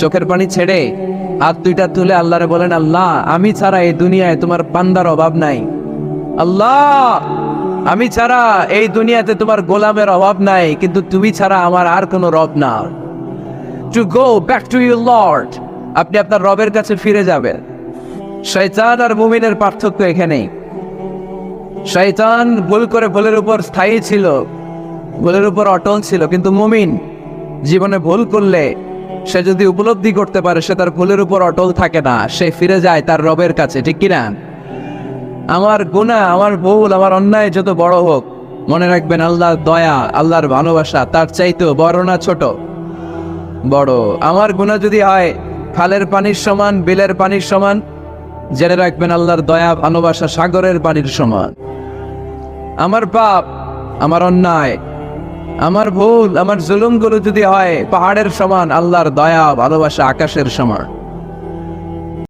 চোখের পানি ছেড়ে হাত দুইটা তুলে আল্লাহরে বলেন, আল্লাহ আমি ছাড়া এই দুনিয়ায় তোমার বান্দার অভাব নাই। আল্লাহ আমি ছাড়া এই দুনিয়াতে তোমার গোলামের অভাব নাই, কিন্তু তুমি ছাড়া আমার আর কোনো রব না। To go back to your Lord, আপনি আপনার রবের কাছে ফিরে যাবেন। শয়তান আর মুমিনের পার্থক্য এখানেই। শয়তান ভুল করে ভুলের উপর স্থায়ী ছিল, ভুলের উপর অটল ছিল, কিন্তু মুমিন জীবনে ভুল করলে সে যদি উপলব্ধি করতে পারে সে তার ভুলের উপর অটল থাকে না, সে ফিরে যায় তার রবের কাছে, ঠিক কিনা? আমার গুনাহ, আমার ভুল, আমার অন্যায় যত বড় হোক, মনে রাখবেন আল্লাহর দয়া, আল্লাহর ভালোবাসা তার চাইতেও বড় না ছোট? বড়। আমার গুনাহ যদি হয় খালের পানির সমান, বিলের পানির সমান, জেনে রাখবেন আল্লাহর দয়া ভালোবাসা সাগরের পানির সমান। আমার পাপ, আমার অন্যায়, আমার ভুল, আমার জুলুমগুলো যদি হয় পাহাড়ের সমান, আল্লাহর দয়া ভালোবাসা আকাশের সমান।